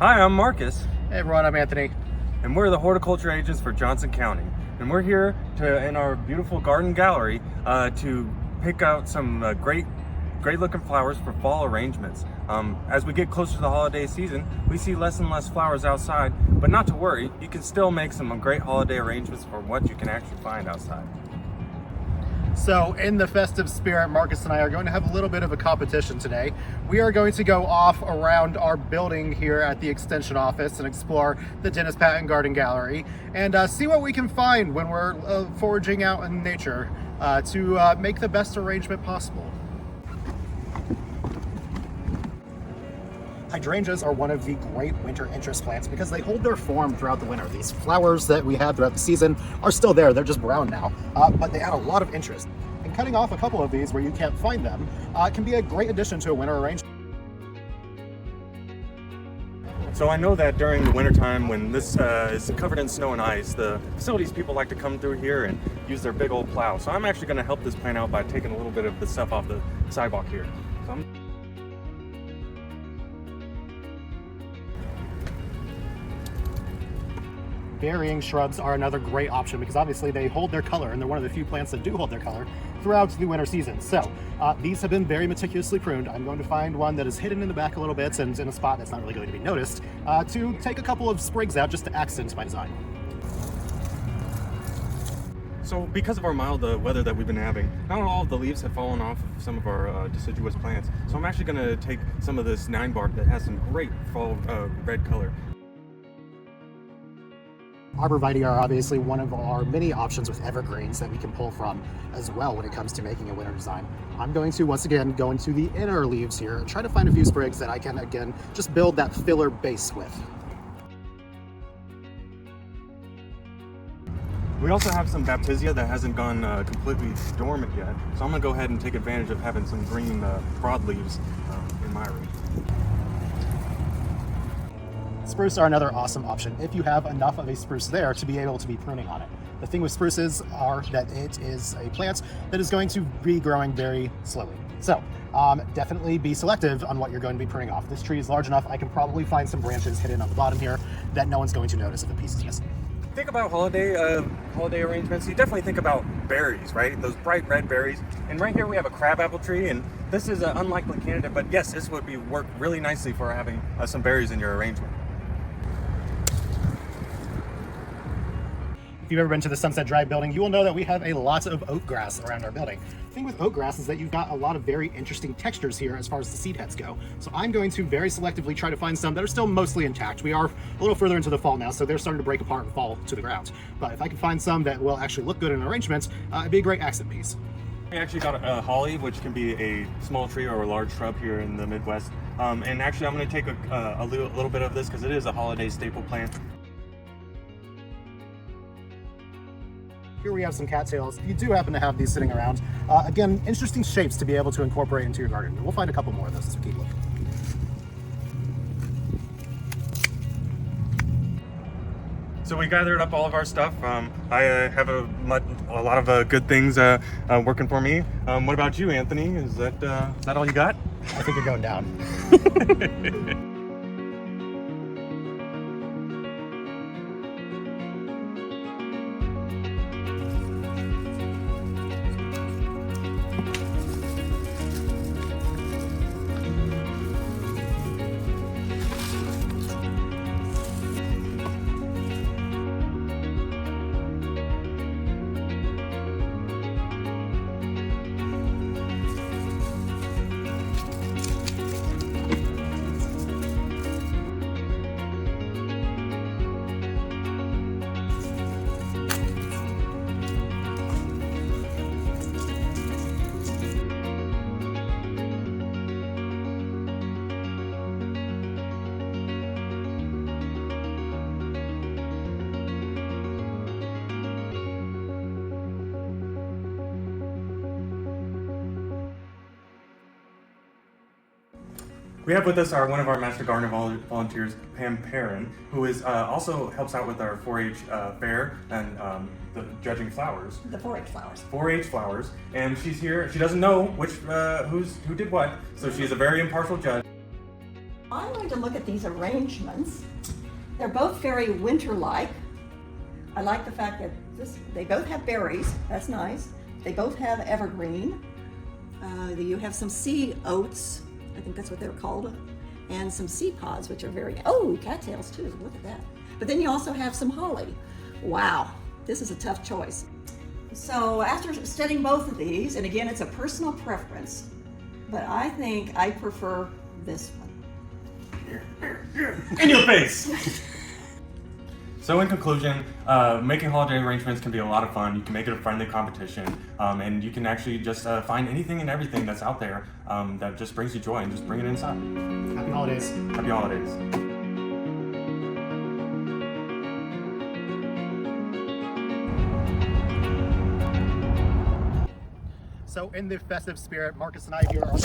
Hi, I'm Marcus, Hey everyone, I'm Anthony. and we're the horticulture agents for Johnson County. And we're here in our beautiful garden gallery to pick out some great looking flowers for fall arrangements. As we get closer to the holiday season, we see less and less flowers outside, but not to worry, you can still make some great holiday arrangements for what you can actually find outside. So in the festive spirit, Marcus and I are going to have a little bit of a competition today. We are going to go off around our building here at the extension office and explore the Dennis Patton Garden Gallery and see what we can find when we're foraging out in nature to make the best arrangement possible. Hydrangeas are one of the great winter interest plants because they hold their form throughout the winter. These flowers that we had throughout the season are still there. They're just brown now, but they add a lot of interest. And cutting off a couple of these where you can't find them can be a great addition to a winter arrangement. So I know that during the wintertime when this is covered in snow and ice, the facilities people like to come through here and use their big old plow. So I'm actually going to help this plant out by taking a little bit of the stuff off the sidewalk here. So Varying shrubs are another great option because obviously they hold their color and they're one of the few plants that do hold their color throughout the winter season. So these have been very meticulously pruned. I'm going to find one that is hidden in the back a little bit and in a spot that's not really going to be noticed to take a couple of sprigs out just to accent my design. So because of our mild weather that we've been having, not all of the leaves have fallen off of some of our deciduous plants. So I'm actually going to take some of this 9-bark that has some great fall red color. Arborvitae are obviously one of our many options with evergreens that we can pull from as well when it comes to making a winter design. I'm going to once again go into the inner leaves here and try to find a few sprigs that I can again just build that filler base with. We also have some baptisia that hasn't gone completely dormant yet, so I'm going to go ahead and take advantage of having some green broadleaves in my room. Spruce are another awesome option if you have enough of a spruce there to be able to be pruning on it. The thing with spruces are that it is a plant that is going to be growing very slowly. So definitely be selective on what you're going to be pruning off. This tree is large enough, I can probably find some branches hidden on the bottom here that no one's going to notice if a piece is missing. Think about holiday arrangements. You definitely think about berries, right? Those bright red berries. And right here we have a crabapple tree, and this is an unlikely candidate, but yes, this would work really nicely for having some berries in your arrangement. If you've ever been to the Sunset Drive building, you will know that we have a lot of oat grass around our building. The thing with oat grass is that you've got a lot of very interesting textures here as far as the seed heads go. So I'm going to very selectively try to find some that are still mostly intact. We are a little further into the fall now, so they're starting to break apart and fall to the ground. But if I can find some that will actually look good in an arrangement, it'd be a great accent piece. We actually got a holly, which can be a small tree or a large shrub here in the Midwest. And actually I'm going to take a little bit of this because it is a holiday staple plant. Here we have some cattails. If you do happen to have these sitting around, again, interesting shapes to be able to incorporate into your garden. We'll find a couple more of those as we keep looking. So we gathered up all of our stuff. I have a lot of good things working for me. What about you, Anthony? Is that all you got? I think you're going down. We have with us one of our Master Gardener volunteers, Pam Perrin, who is also helps out with our 4-H fair and the judging flowers. The 4-H flowers. 4-H flowers, and she's here. She doesn't know who did what, so she's a very impartial judge. I'm going to look at these arrangements. They're both very winter-like. I like the fact that they both have berries. That's nice. They both have evergreen. You have some sea oats. I think that's what they're called. And some sea pods, which are cattails too. Look at that. But then you also have some holly. Wow, this is a tough choice. So after studying both of these, and again, it's a personal preference, but I think I prefer this one. In your face! So in conclusion, making holiday arrangements can be a lot of fun. You can make it a friendly competition, and you can actually just find anything and everything that's out there that just brings you joy and just bring it inside. Happy holidays. Happy holidays. So in the festive spirit, Marcus and I here are